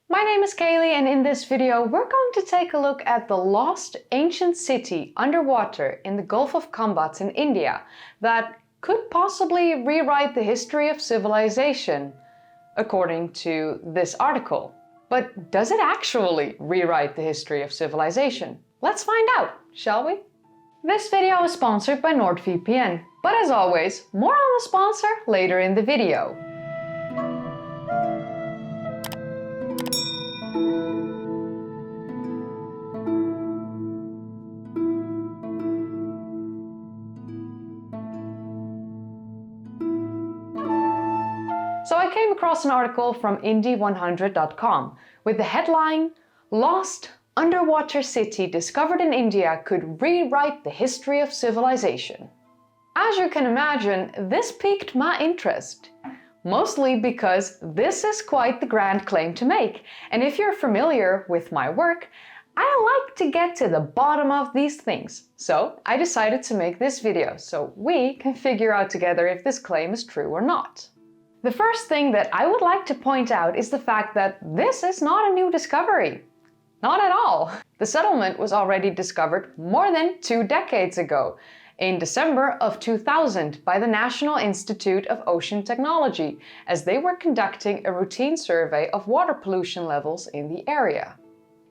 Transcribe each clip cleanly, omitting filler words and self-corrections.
My name is Kaylee, and in this video we're going to take a look at the lost ancient city underwater in the Gulf of Khambhat in India that could possibly rewrite the history of civilization, according to this article. But does it actually rewrite the history of civilization? Let's find out, shall we? This video is sponsored by NordVPN, but as always, more on the sponsor later in the video. So I came across an article from Indy100.com with the headline, "Lost Underwater City Discovered in India Could Rewrite the History of Civilization." As you can imagine, this piqued my interest, mostly because this is quite the grand claim to make, and if you're familiar with my work, I like to get to the bottom of these things. So I decided to make this video so we can figure out together if this claim is true or not. The first thing that I would like to point out is the fact that this is not a new discovery. Not at all. The settlement was already discovered more than 2 decades ago, in December of 2000 by the National Institute of Ocean Technology, as they were conducting a routine survey of water pollution levels in the area.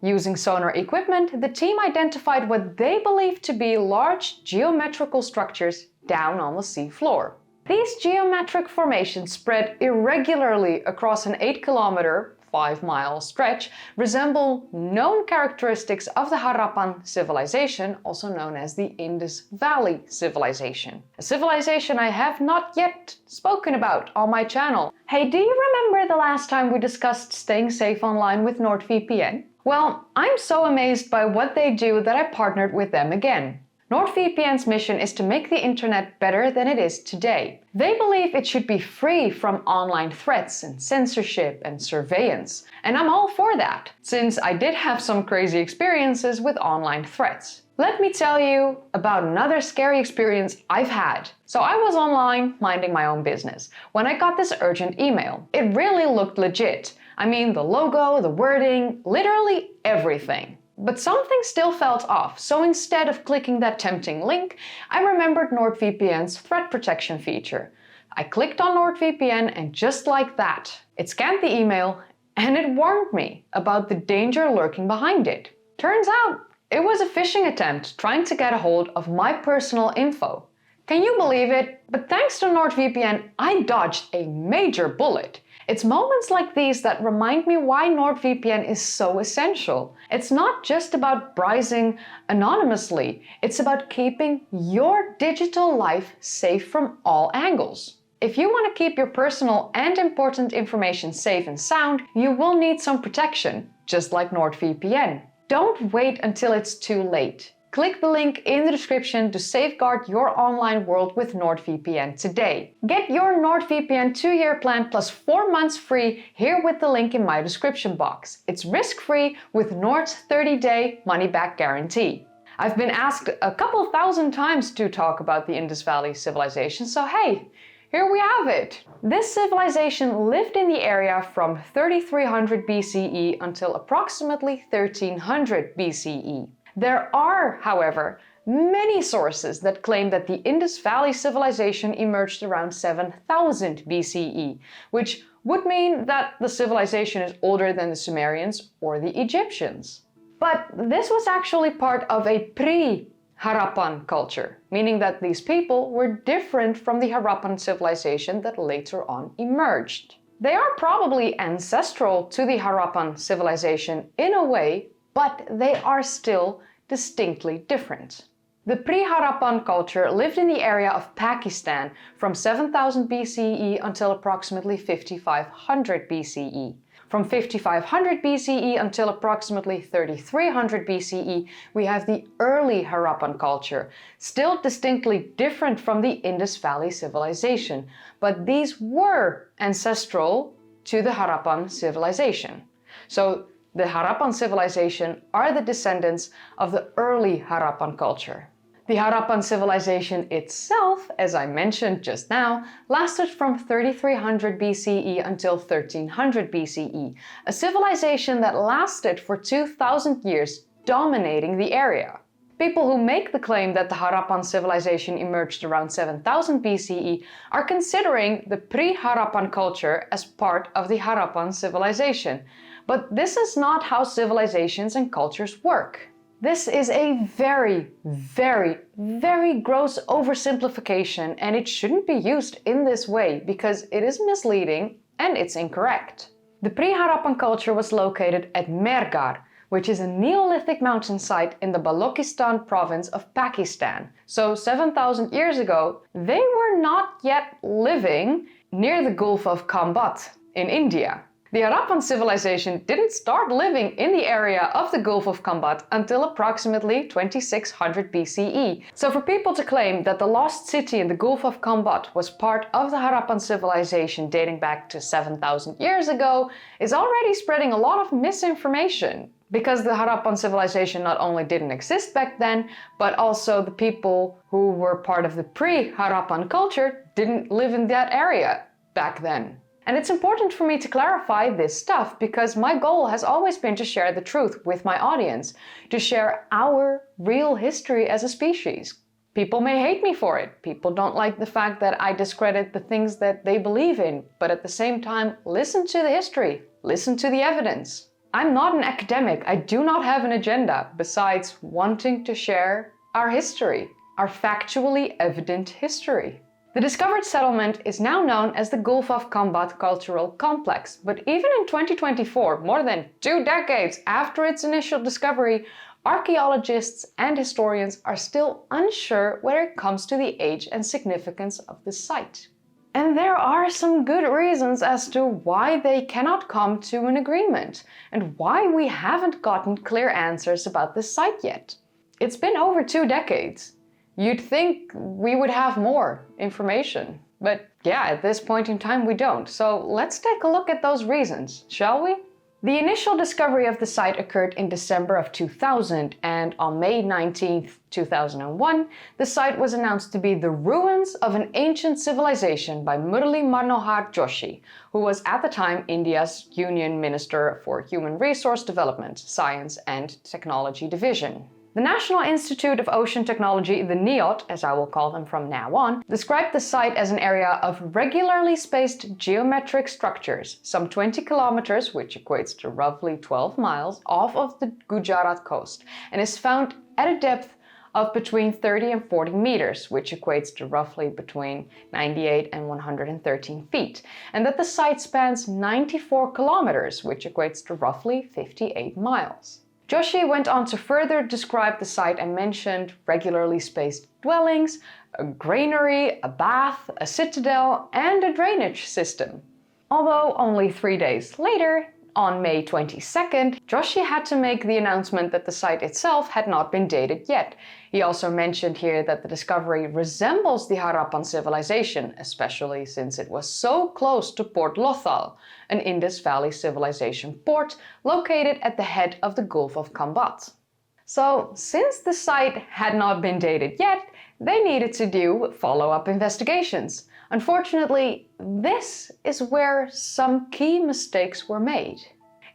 Using sonar equipment, the team identified what they believed to be large geometrical structures down on the sea floor. These geometric formations spread irregularly across an 8-kilometer, 5-mile stretch, resemble known characteristics of the Harappan civilization, also known as the Indus Valley Civilization. A civilization I have not yet spoken about on my channel. Hey, do you remember the last time we discussed staying safe online with NordVPN? Well, I'm so amazed by what they do that I partnered with them again. NordVPN's mission is to make the internet better than it is today. They believe it should be free from online threats and censorship and surveillance. And I'm all for that, since I did have some crazy experiences with online threats. Let me tell you about another scary experience I've had. So I was online minding my own business when I got this urgent email. It really looked legit. I mean, the logo, the wording, literally everything. But something still felt off, so instead of clicking that tempting link, I remembered NordVPN's threat protection feature. I clicked on NordVPN and just like that, it scanned the email and it warned me about the danger lurking behind it. Turns out, it was a phishing attempt trying to get a hold of my personal info. Can you believe it? But thanks to NordVPN, I dodged a major bullet. It's moments like these that remind me why NordVPN is so essential. It's not just about browsing anonymously, it's about keeping your digital life safe from all angles. If you want to keep your personal and important information safe and sound, you will need some protection, just like NordVPN. Don't wait until it's too late. Click the link in the description to safeguard your online world with NordVPN today. Get your NordVPN 2-year plan plus 4 months free here with the link in my description box. It's risk-free with Nord's 30-day money-back guarantee. I've been asked a couple thousand times to talk about the Indus Valley Civilization, so hey, here we have it. This civilization lived in the area from 3300 BCE until approximately 1300 BCE. There are, however, many sources that claim that the Indus Valley Civilization emerged around 7000 BCE, which would mean that the civilization is older than the Sumerians or the Egyptians. But this was actually part of a Pre-Harappan culture, meaning that these people were different from the Harappan civilization that later on emerged. They are probably ancestral to the Harappan civilization in a way, but they are still distinctly different. The Pre-Harappan culture lived in the area of Pakistan from 7000 BCE until approximately 5500 BCE. From 5500 BCE until approximately 3300 BCE, we have the early Harappan culture, still distinctly different from the Indus Valley civilization, but these were ancestral to the Harappan civilization. So the Harappan civilization are the descendants of the early Harappan culture. The Harappan civilization itself, as I mentioned just now, lasted from 3300 BCE until 1300 BCE, a civilization that lasted for 2000 years, dominating the area. People who make the claim that the Harappan civilization emerged around 7000 BCE are considering the Pre-Harappan culture as part of the Harappan civilization. But this is not how civilizations and cultures work. This is a very, very, very gross oversimplification, and it shouldn't be used in this way because it is misleading and it's incorrect. The Pre-Harappan culture was located at Mehrgarh, which is a Neolithic mountain site in the Balochistan province of Pakistan. So 7,000 years ago, they were not yet living near the Gulf of Khambhat in India. The Harappan civilization didn't start living in the area of the Gulf of Khambhat until approximately 2600 BCE. So for people to claim that the lost city in the Gulf of Khambhat was part of the Harappan civilization dating back to 7,000 years ago is already spreading a lot of misinformation. Because the Harappan civilization not only didn't exist back then, but also the people who were part of the pre-Harappan culture didn't live in that area back then. And it's important for me to clarify this stuff because my goal has always been to share the truth with my audience, to share our real history as a species. People may hate me for it. People don't like the fact that I discredit the things that they believe in, but at the same time, listen to the history, listen to the evidence. I'm not an academic. I do not have an agenda besides wanting to share our history, our factually evident history. The discovered settlement is now known as the Gulf of Khambhat Cultural Complex, but even in 2024, more than 2 decades after its initial discovery, archaeologists and historians are still unsure when it comes to the age and significance of the site. And there are some good reasons as to why they cannot come to an agreement, and why we haven't gotten clear answers about the site yet. It's been over 2 decades. You'd think we would have more information, but yeah, at this point in time we don't. So let's take a look at those reasons, shall we? The initial discovery of the site occurred in December of 2000, and on May 19, 2001, the site was announced to be the ruins of an ancient civilization by Murli Manohar Joshi, who was at the time India's Union Minister for Human Resource Development, Science and Technology Division. The National Institute of Ocean Technology, the NIOT, as I will call them from now on, described the site as an area of regularly spaced geometric structures, some 20 kilometers, which equates to roughly 12 miles, off of the Gujarat coast, and is found at a depth of between 30 and 40 meters, which equates to roughly between 98 and 113 feet, and that the site spans 94 kilometers, which equates to roughly 58 miles. Joshi went on to further describe the site and mentioned regularly spaced dwellings, a granary, a bath, a citadel, and a drainage system. Although only 3 days later, on May 22nd, Joshi had to make the announcement that the site itself had not been dated yet. He also mentioned here that the discovery resembles the Harappan civilization, especially since it was so close to Port Lothal, an Indus Valley civilization port located at the head of the Gulf of Khambhat. So, since the site had not been dated yet, they needed to do follow-up investigations. Unfortunately, this is where some key mistakes were made.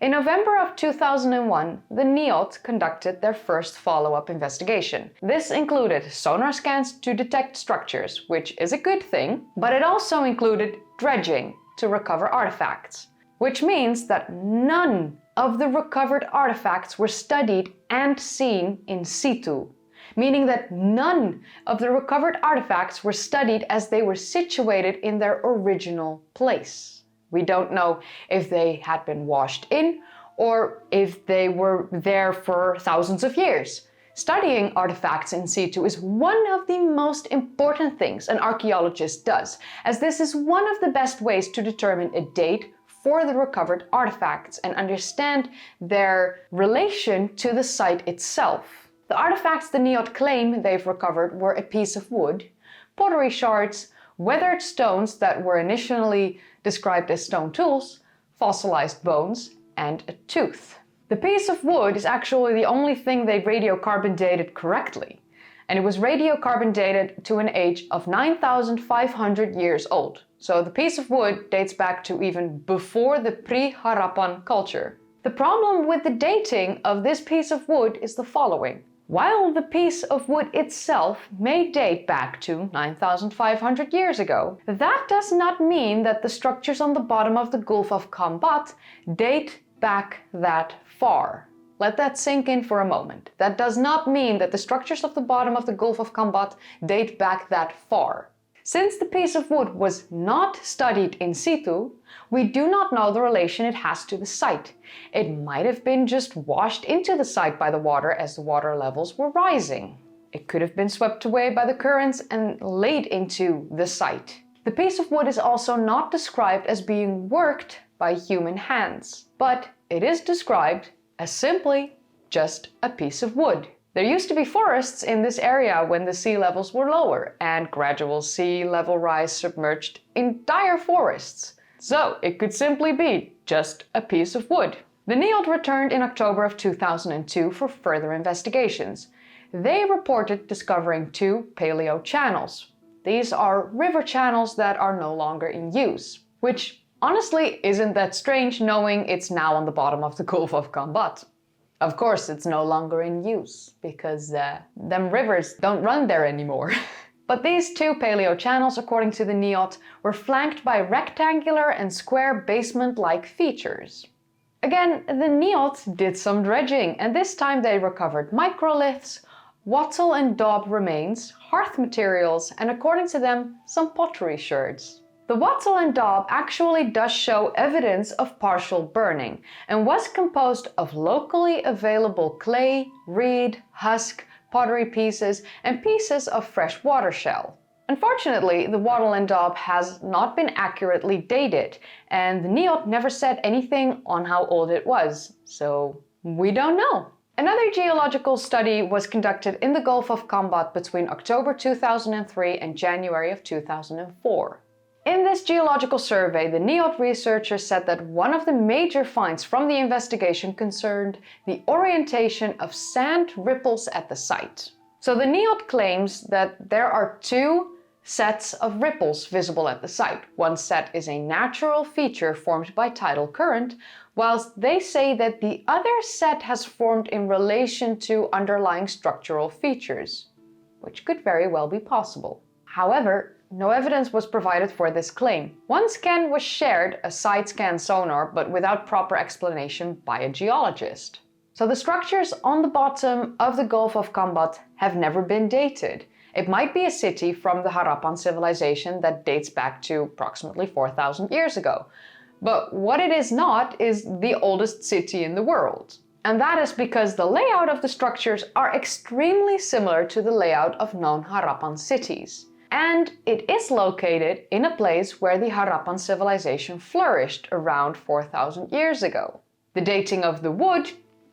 In November of 2001, the NIOT conducted their first follow-up investigation. This included sonar scans to detect structures, which is a good thing, but it also included dredging to recover artifacts, which means that none of the recovered artifacts were studied and seen in situ, meaning that none of the recovered artifacts were studied as they were situated in their original place. We don't know if they had been washed in or if they were there for thousands of years. Studying artifacts in situ is one of the most important things an archaeologist does, as this is one of the best ways to determine a date for the recovered artifacts and understand their relation to the site itself. The artifacts the NIOT claim they've recovered were a piece of wood, pottery shards, weathered stones that were initially described as stone tools, fossilized bones, and a tooth. The piece of wood is actually the only thing they radiocarbon dated correctly, and it was radiocarbon dated to an age of 9,500 years old. So the piece of wood dates back to even before the Pre-Harappan culture. The problem with the dating of this piece of wood is the following. While the piece of wood itself may date back to 9,500 years ago, that does not mean that the structures on the bottom of the Gulf of Khambhat date back that far. Let that sink in for a moment. That does not mean that the structures of the bottom of the Gulf of Khambhat date back that far. Since the piece of wood was not studied in situ, we do not know the relation it has to the site. It might have been just washed into the site by the water as the water levels were rising. It could have been swept away by the currents and laid into the site. The piece of wood is also not described as being worked by human hands, but it is described as simply just a piece of wood. There used to be forests in this area when the sea levels were lower, and gradual sea level rise submerged entire forests. So it could simply be just a piece of wood. The NIOD returned in October of 2002 for further investigations. They reported discovering 2 paleo channels. These are river channels that are no longer in use, which honestly isn't that strange knowing it's now on the bottom of the Gulf of Khambhat. Of course it's no longer in use, because them rivers don't run there anymore. But these 2 paleo channels, according to the NIOD, were flanked by rectangular and square basement-like features. Again, the NIOD did some dredging, and this time they recovered microliths, wattle and daub remains, hearth materials, and according to them, some pottery sherds. The wattle and daub actually does show evidence of partial burning and was composed of locally available clay, reed, husk, pottery pieces, and pieces of fresh water shell. Unfortunately, the wattle and daub has not been accurately dated, and the NIOD never said anything on how old it was, so we don't know. Another geological study was conducted in the Gulf of Khambhat between October 2003 and January of 2004. In this geological survey, the NIOD researchers said that one of the major finds from the investigation concerned the orientation of sand ripples at the site. So the NIOD claims that there are 2 sets of ripples visible at the site. One set is a natural feature formed by tidal current, whilst they say that the other set has formed in relation to underlying structural features, which could very well be possible. However, no evidence was provided for this claim. One scan was shared, a side scan sonar, but without proper explanation by a geologist. So the structures on the bottom of the Gulf of Khambhat have never been dated. It might be a city from the Harappan civilization that dates back to approximately 4,000 years ago. But what it is not is the oldest city in the world. And that is because the layout of the structures are extremely similar to the layout of known Harappan cities. And it is located in a place where the Harappan civilization flourished around 4,000 years ago. The dating of the wood,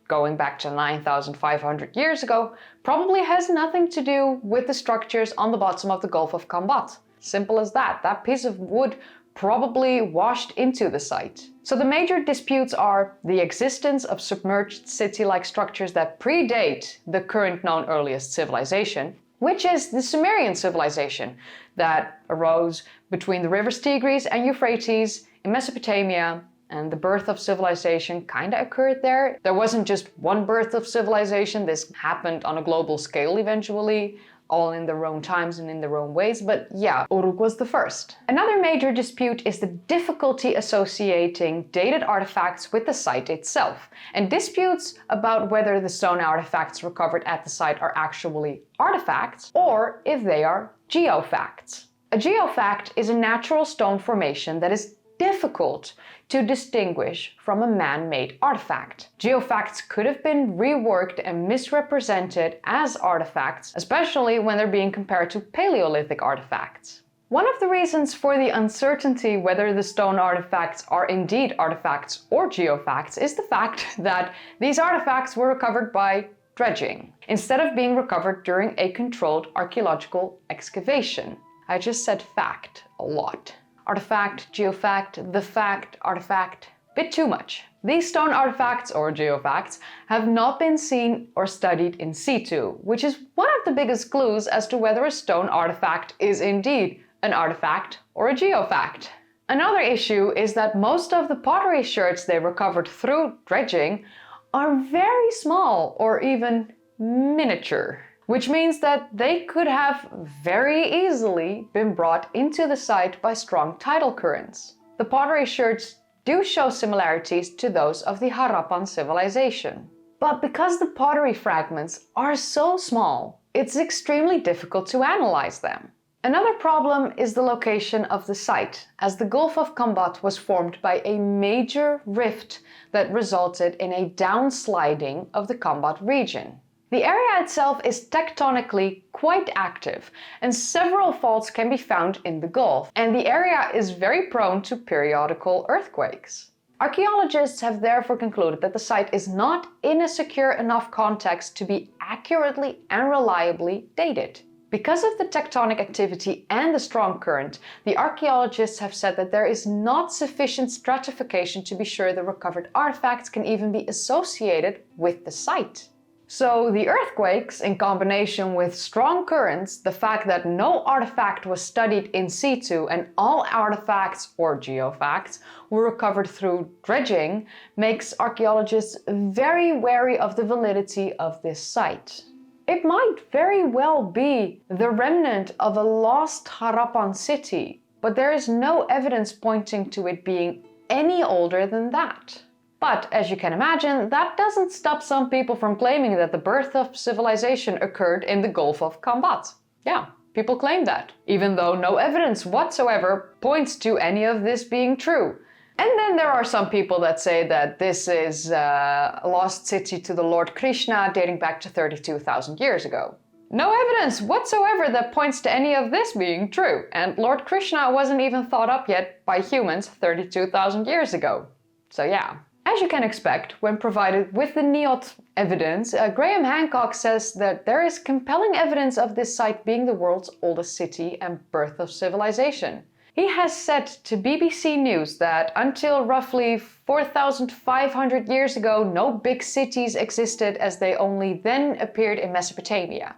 going back to 9,500 years ago, probably has nothing to do with the structures on the bottom of the Gulf of Khambhat. Simple as that. That piece of wood probably washed into the site. So the major disputes are the existence of submerged city-like structures that predate the current known earliest civilization, which is the Sumerian civilization that arose between the rivers Tigris and Euphrates in Mesopotamia, and the birth of civilization kinda occurred there. There wasn't just one birth of civilization, this happened on a global scale eventually, all in their own times and in their own ways, but yeah, Uruk was the first. Another major dispute is the difficulty associating dated artifacts with the site itself, and disputes about whether the stone artifacts recovered at the site are actually artifacts or if they are geofacts. A geofact is a natural stone formation that is difficult to distinguish from a man-made artifact. Geofacts could have been reworked and misrepresented as artifacts, especially when they're being compared to Paleolithic artifacts. One of the reasons for the uncertainty whether the stone artifacts are indeed artifacts or geofacts is the fact that these artifacts were recovered by dredging, instead of being recovered during a controlled archaeological excavation. I just said fact a lot. Artifact, geofact, the fact, artifact, bit too much. These stone artifacts or geofacts have not been seen or studied in situ, which is one of the biggest clues as to whether a stone artifact is indeed an artifact or a geofact. Another issue is that most of the pottery sherds they recovered through dredging are very small or even miniature, which means that they could have very easily been brought into the site by strong tidal currents. The pottery sherds do show similarities to those of the Harappan civilization. But because the pottery fragments are so small, it's extremely difficult to analyze them. Another problem is the location of the site, as the Gulf of Khambhat was formed by a major rift that resulted in a downsliding of the Khambhat region. The area itself is tectonically quite active, and several faults can be found in the Gulf, and the area is very prone to periodical earthquakes. Archaeologists have therefore concluded that the site is not in a secure enough context to be accurately and reliably dated. Because of the tectonic activity and the strong current, the archaeologists have said that there is not sufficient stratification to be sure the recovered artifacts can even be associated with the site. So the earthquakes, in combination with strong currents, the fact that no artifact was studied in situ and all artifacts or geofacts were recovered through dredging, makes archaeologists very wary of the validity of this site. It might very well be the remnant of a lost Harappan city, but there is no evidence pointing to it being any older than that. But as you can imagine, that doesn't stop some people from claiming that the birth of civilization occurred in the Gulf of Khambhat. Yeah, people claim that, even though no evidence whatsoever points to any of this being true. And then there are some people that say that this is a lost city to the Lord Krishna dating back to 32,000 years ago. No evidence whatsoever that points to any of this being true, and Lord Krishna wasn't even thought up yet by humans 32,000 years ago. So yeah. As you can expect, when provided with the NIOT evidence, Graham Hancock says that there is compelling evidence of this site being the world's oldest city and birth of civilization. He has said to BBC News that until roughly 4,500 years ago, no big cities existed, as they only then appeared in Mesopotamia.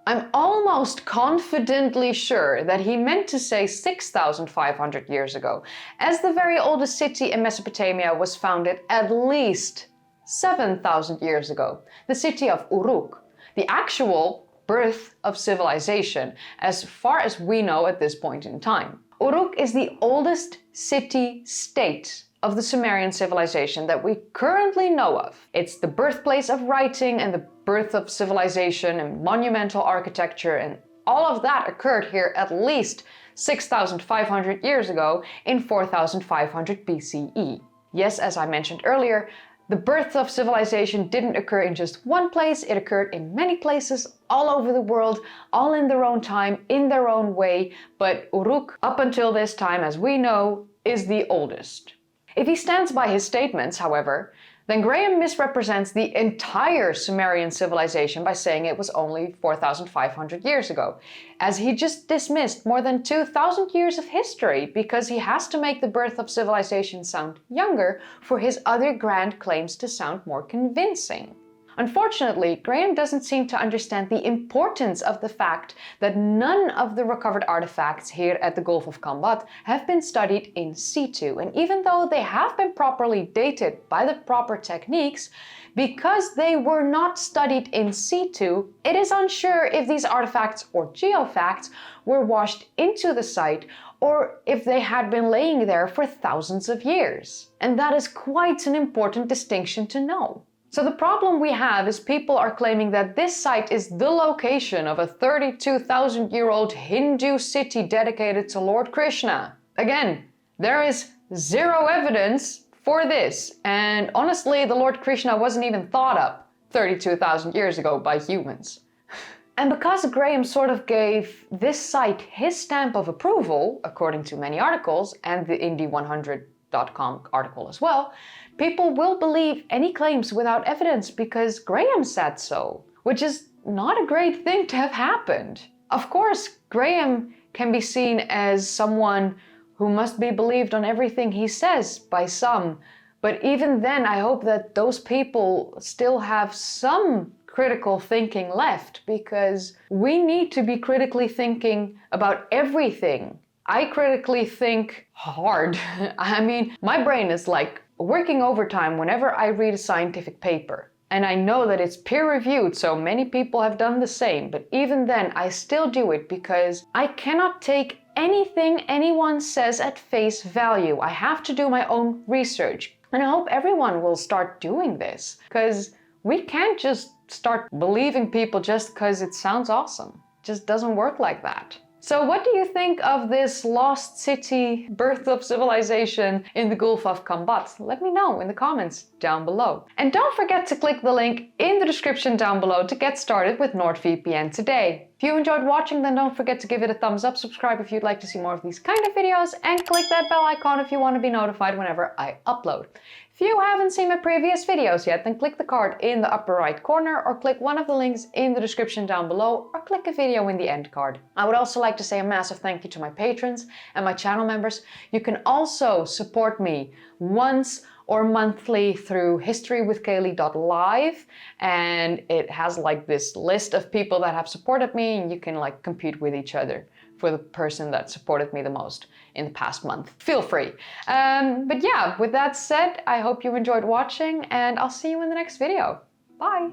I'm almost confidently sure that he meant to say 6,500 years ago, as the very oldest city in Mesopotamia was founded at least 7,000 years ago, the city of Uruk, the actual birth of civilization, as far as we know at this point in time. Uruk is the oldest city-state of the Sumerian civilization that we currently know of. It's the birthplace of writing and the birth of civilization and monumental architecture, and all of that occurred here at least 6,500 years ago in 4,500 BCE. Yes, as I mentioned earlier, the birth of civilization didn't occur in just one place, it occurred in many places all over the world, all in their own time, in their own way, but Uruk, up until this time as we know, is the oldest. If he stands by his statements, however, then Graham misrepresents the entire Sumerian civilization by saying it was only 4,500 years ago, as he just dismissed more than 2,000 years of history because he has to make the birth of civilization sound younger for his other grand claims to sound more convincing. Unfortunately, Graham doesn't seem to understand the importance of the fact that none of the recovered artifacts here at the Gulf of Khambhat have been studied in situ, and even though they have been properly dated by the proper techniques, because they were not studied in situ, it is unsure if these artifacts or geofacts were washed into the site or if they had been laying there for thousands of years. And that is quite an important distinction to know. So the problem we have is people are claiming that this site is the location of a 32,000-year-old Hindu city dedicated to Lord Krishna. Again, there is zero evidence for this, and honestly, the Lord Krishna wasn't even thought up 32,000 years ago by humans. And because Graham sort of gave this site his stamp of approval, according to many articles, and the Indy100.com article as well, people will believe any claims without evidence because Graham said so, which is not a great thing to have happened. Of course, Graham can be seen as someone who must be believed on everything he says by some, But even then, I hope that those people still have some critical thinking left, because we need to be critically thinking about everything. I critically think hard. I mean, my brain is like working overtime whenever I read a scientific paper. And I know that it's peer-reviewed, so many people have done the same. But even then, I still do it because I cannot take anything anyone says at face value. I have to do my own research. And I hope everyone will start doing this, because we can't just start believing people just because it sounds awesome. It just doesn't work like that. So what do you think of this lost city, birth of civilization in the Gulf of Khambhat? Let me know in the comments down below. And don't forget to click the link in the description down below to get started with NordVPN today. If you enjoyed watching, then don't forget to give it a thumbs up, subscribe if you'd like to see more of these kind of videos, and click that bell icon if you want to be notified whenever I upload. If you haven't seen my previous videos yet, then click the card in the upper right corner, or click one of the links in the description down below, or click a video in the end card. I would also like to say a massive thank you to my patrons and my channel members. You can also support me once or monthly through historywithkaylee.live, and it has like this list of people that have supported me, and you can like compete with each other for the person that supported me the most in the past month. Feel free. But yeah, with that said, I hope you enjoyed watching, and I'll see you in the next video. Bye!